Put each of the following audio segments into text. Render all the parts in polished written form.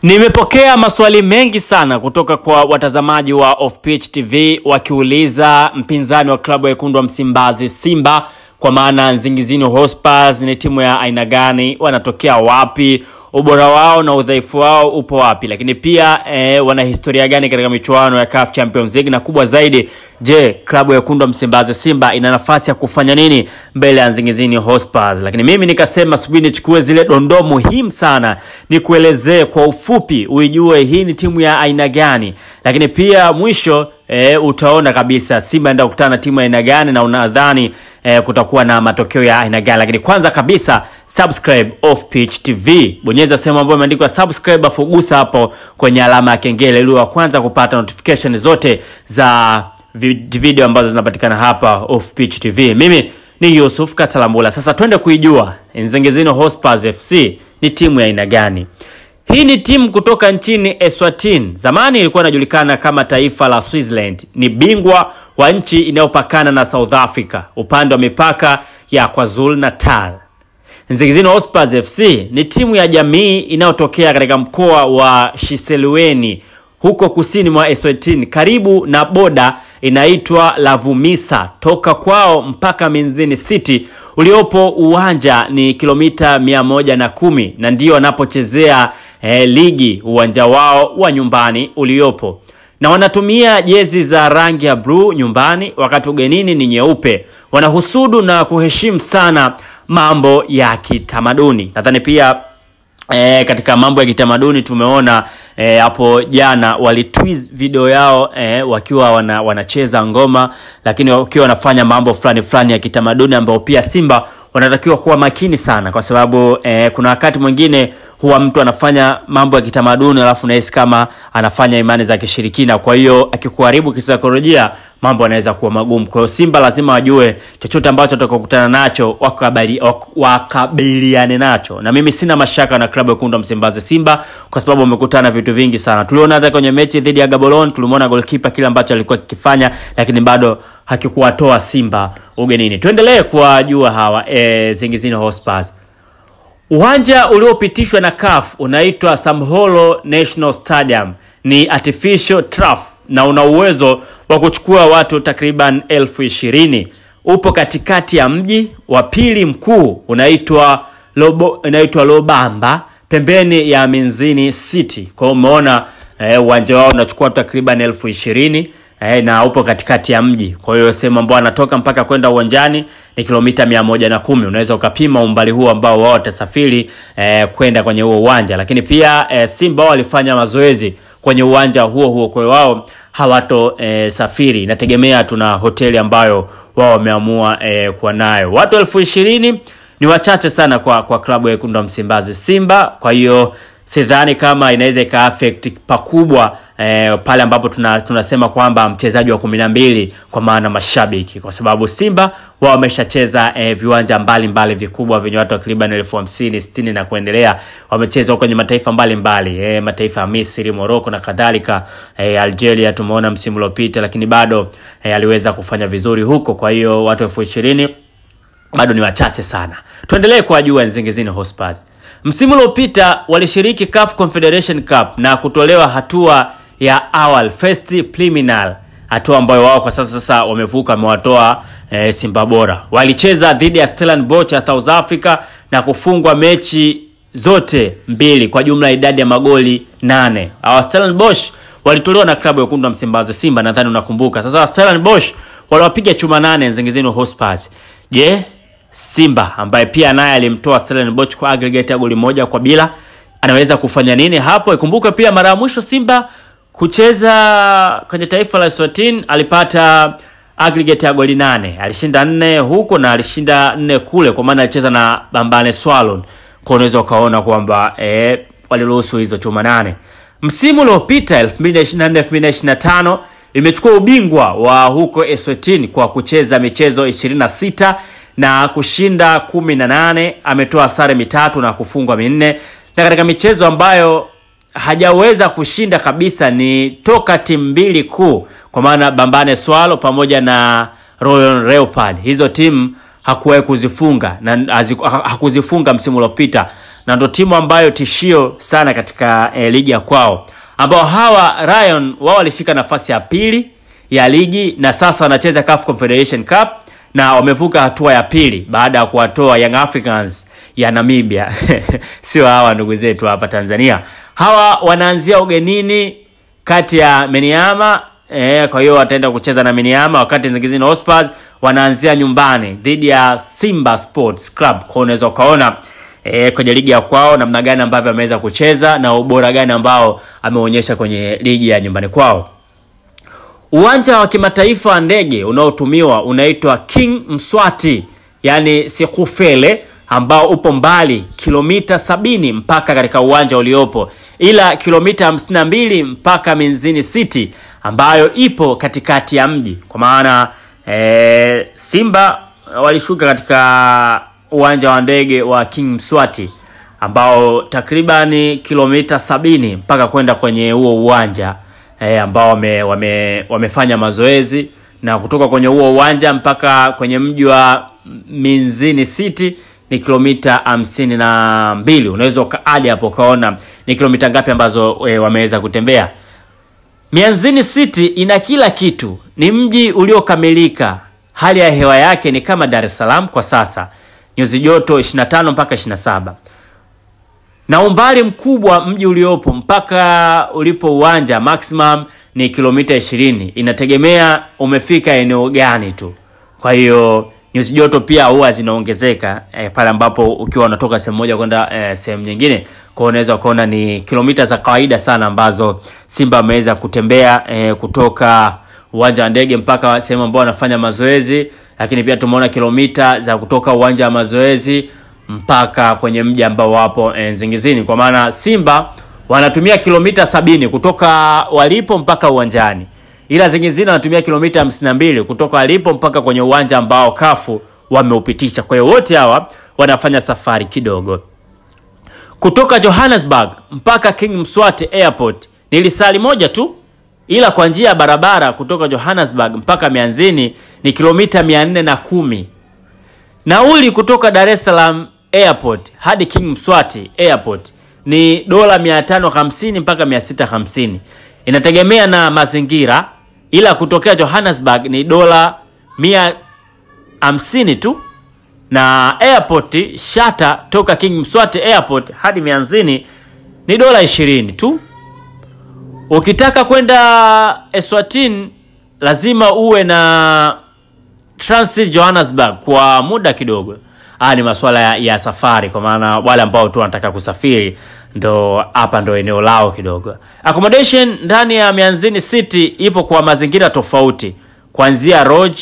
Nimepokea maswali mengi sana kutoka kwa watazamaji wa Off Pitch TV wakiuliza mpinzani wa klabu ya wekundu wa Msimbazi Simba kwa maana Nsingizini Hotspurs ni timu ya aina gani, wanatokea wapi, ubora wao na udhaifu wao upo wapi, lakini pia wana historia gani katika michuano ya CAF Champions League, na kubwa zaidi, je, klabu ya wekundu wa Msimbazi Simba ina nafasi ya kufanya nini mbele ya Nsingizini Hotspurs? Lakini mimi nikasema subiri nichukue zile dondoo muhimu sana nikuelezee kwa ufupi uijue hii ni timu ya aina gani, lakini pia mwisho utaona kabisa Simba enda kukutana na timu ya aina gani na unadhani kutakuwa na matokeo ya aina gani. Lakini kwanza kabisa subscribe Off Pitch TV, bonyeza sehemu ambayo imeandikwa subscribe, afugusa hapo kwenye alama ya kengele ili wa kwanza kupata notification zote za video ambazo zinapatikana hapa Off Pitch TV. Mimi ni Yusuf Katalambula. Sasa twende kuijua Nsingizini Hotspurs FC ni timu ya aina gani. Hii ni timu kutoka nchini Eswatini. Zamani ilikuwa inajulikana kama taifa la Switzerland. Ni bingwa wa nchi inayopakana na South Africa upande wa mipaka ya KwaZulu Natal. Nsingizini Hotspurs FC ni timu ya jamii inayotokea katika mkoa wa Shiselweni huko kusini mwa Eswatini karibu na boda inaitwa Lavumisa. Toka kwao mpaka Minzini City uliopo uwanja ni kilomita 110 na ndio wanapochezea ligi uwanja wao wa nyumbani uliopo. Na wanatumia jezi za rangi ya blue nyumbani wakati ugenini ni nyeupe. Wanahusudu na kuheshimu sana mambo ya kitamaduni. Nadhani pia katika mambo ya kitamaduni tumeona hapo jana walitweet video yao wakiwa wanacheza ngoma, lakini wakiwa wanafanya mambo fulani ya kitamaduni ambao pia Simba wanatakiwa kuwa makini sana, kwa sababu kuna wakati mwingine huwa mtu anafanya mambo ya kitamaduni alafu nahisi kama anafanya imani za kishirikina. Kwa hiyo akikuharibu kisaikolojia mambo yanaweza kuwa magumu. Kwa hiyo Simba lazima wajue chochote ambacho watakokutana nacho wakabiliane nacho. Na mimi sina mashaka na klabu ya wekundu wa Msimbazi Simba kwa sababu wamekutana vitu vingi sana. Tuliona hata kwenye mechi dhidi ya Gaborone tulimuona goalkeeper kile ambacho alikuwa kikifanya, lakini bado hakikuwatoa Simba ugenini. Tuendelee kuwajua hawa Nsingizini Hotspurs. Uwanja uliopitishwa na CAF unaitwa Samholo National Stadium. Ni artificial turf na una uwezo wa kuchukua watu takriban 20,000. Upo katikati ya mji. Wa pili mkuu unaitwa Lobamba pembeni ya Minzini City. Kwa umeona uwanja wao unachukua takriban 20,000 na upo katikati ya mji. Kwa hiyo sema ambao anatoka mpaka kwenda uwanjani ni kilomita 110. Unaweza ukapima umbali huu ambao wao watasafiri kwenda kwenye huo uwanja. Lakini pia Simba walifanya mazoezi kwenye uwanja huo, kwa wao hawato safiri. Nategemea tuna hoteli ambayo wao wameamua kuwa nayo. Watu 20,000 ni wachache sana kwa klabu ya wekundu wa Msimbazi Simba. Kwa hiyo sidhani kama inaweza ika-affect pakubwa pale ambapo tunasema kwamba mchezaji wa 12 kwa maana mashabiki, kwa sababu Simba wao wameshacheza viwanja mbalimbali vikubwa vyenye watu takriban 50,000, 60 na kuendelea. Wamecheza kwenye mataifa mbalimbali, mataifa ya Misri, Morocco na kadhalika. Algeria tumeona msimu uliopita, lakini bado aliweza kufanya vizuri huko. Kwa hiyo watu 20,000 bado ni wachache sana. Tuendelee kuwajua Nsingizini Hotspurs. Msimu uliopita walishiriki CAF Confederation Cup na kutolewa hatua ya awali, first preliminary, hatua ambayo wao kwa sasa wamevuka, wamewatoa Simba Bora. Walicheza dhidi ya Stellenbosch ya South Africa na kufungwa mechi zote mbili kwa jumla idadi ya magoli 8. Hawa Stellenbosch walitolewa na klabu ya wekundu wa Msimbazi Simba, nadhani unakumbuka. Sasa Stellenbosch waliwapiga chuma 8 Nsingizini Hotspurs. Je, Simba ambaye pia naye alimtoa Stellenbosch kwa aggregate ya goli 1-0 anaweza kufanya nini hapo? Ikumbuke pia mara ya mwisho Simba kucheza kwenye taifa la Eswatini alipata aggregate ya goli 8. Alishinda 4 huko na alishinda 4 kule, kwa maana alicheza na Bambane Swallows. Kwa unaweza ukaona kwamba waliruhusu hizo chuma 8. Msimu uliopita 2024-2025 imechukua ubingwa wa huko Eswatini kwa kucheza michezo 26 na kushinda 18, ametoa sare 3 na kufungwa 4. Na katika michezo ambayo hajaweza kushinda kabisa ni toka timu mbili kuu, kwa maana Bambane Swallows pamoja na Royal Leopard. Hizo timu hakuwahi kuzifunga na hakuzifunga msimu uliopita. na ndo timu ambayo tishio sana katika ligi ya kwao, ambao hawa Lion wao walishika nafasi ya pili ya ligi na sasa wanacheza CAF Confederation Cup na wamevuka hatua ya pili baada ya kuwatoa Young Africans ya Namibia. Sio hawa ndugu zetu hapa Tanzania. Hawa wanaanzia ugenini kati ya Maniema, kwa hiyo wataenda kucheza na Maniema, wakati Nsingizini Hotspurs wanaanzia nyumbani dhidi ya Simba Sports Club. Kwa unaweza kaona kwenye ligi ya kwao namna gani ambavyo ameweza kucheza na ubora gani ambao ameonyesha kwenye ligi ya nyumbani kwao. Uwanja wa kimataifa wa ndege unaotumiwa unaitwa King Mswati, yani Sekhukhune, ambao upo mbali kilomita 70 mpaka katika uwanja uliopo, ila kilomita 52 mpaka Minzini City ambayo ipo katikati ya mji. Kwa maana Simba walishuka katika uwanja wa ndege wa King Mswati ambao takribani kilomita 70 mpaka kwenda kwenye huo uwanja ambao wamefanya mazoezi, na kutoka kwenye huo uwanja mpaka kwenye mji wa Minzini City ni kilomita 52. Unaweza ukaadi hapo kaona ni kilomita ngapi ambazo wameweza kutembea. Minzini City ina kila kitu, ni mji uliokamilika. Hali ya hewa yake ni kama Dar es Salaam kwa sasa, nyuzi joto 25 mpaka 27. Na umbali mkubwa mji uliopo mpaka ulipo uwanja maximum ni kilomita 20. Inategemea umefika eneo gani tu. Kwa hiyo nyuzi joto pia huwa zinaongezeka pale ambapo ukiwa unatoka sehemu moja kwenda sehemu nyingine. Kwa unaweza kuona ni kilomita za kawaida sana ambazo Simba ameweza kutembea kutoka uwanja wa ndege mpaka sehemu ambapo wanafanya mazoezi, lakini pia tumeona kilomita za kutoka uwanja wa mazoezi mpaka kwenye mji ambao wapo Nsingizini. Kwa maana Simba wanatumia kilomita 70 kutoka walipo mpaka uwanjani, ila Nsingizini wanatumia kilomita 52 kutoka walipo mpaka kwenye uwanja ambao kafu wameupitisha. Kwa hiyo wote hawa wanafanya safari kidogo. Kutoka Johannesburg mpaka King Mswati Airport ni lisali moja tu, ila kwa njia ya barabara kutoka Johannesburg mpaka Mianzini ni kilomita 410. Nauli kutoka Dar es Salaam Airport hadi King Mswati Airport ni $550 mpaka 650. Inategemea na mazingira, ila kutokea Johannesburg ni $150 tu, na airport shata toka King Mswati Airport hadi Mianzini ni $20 tu. Ukitaka kwenda Eswatini lazima uwe na transit Johannesburg kwa muda kidogo. Ni masuala ya safari, kwa maana wale ambao tu wanataka kusafiri ndo hapa ndo eneo lao kidogo. Accommodation ndani ya Mianzini City ipo kwa mazingira tofauti, kuanzia lodge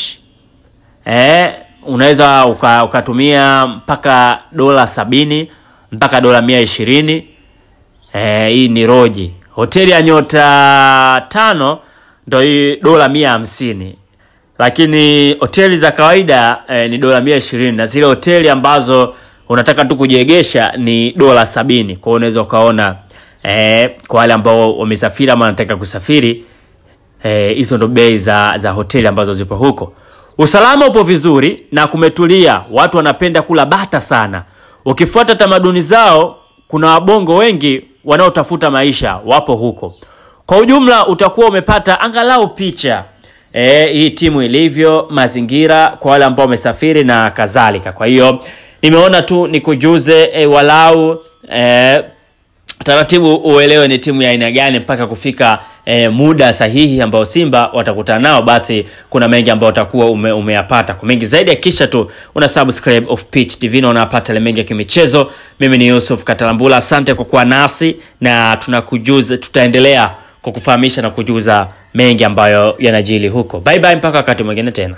unaweza ukatumia mpaka $70 mpaka $120. Hii ni lodge. Hoteli ya nyota 5 ndo hii $150. Lakini hoteli za kawaida ni $120, na zile hoteli ambazo unataka tu kujiegesha ni $70. Kwa unaweza ukaona kwa wale ambao wamesafiri ama wanataka kusafiri, hizo ndo bei za hoteli ambazo zipo huko. Usalama upo vizuri na kumetulia. Watu wanapenda kula bata sana. Ukifuata tamaduni zao, kuna wabongo wengi wanaotafuta maisha wapo huko. Kwa ujumla utakuwa umepata angalau picha hii timu ilivyo, mazingira kwa wale ambao wamesafiri na kadhalika. Kwa hiyo nimeona tu nikujuze walau taratibu uelewe ni timu ya aina gani mpaka kufika muda sahihi ambao Simba watakutana nao. Basi kuna mengi ambao utakuwa umeyapata. Kwa mengi zaidi kisha tu una subscribe Off Pitch TV na unapata mengi ya kimichezo. Mimi ni Yusuf Katalambula, asante kwa kuwa nasi na tunakujuza, tutaendelea kukufahamisha na kujuza mengi ambayo yanajili huko. Bye bye mpaka wakati mwingine tena.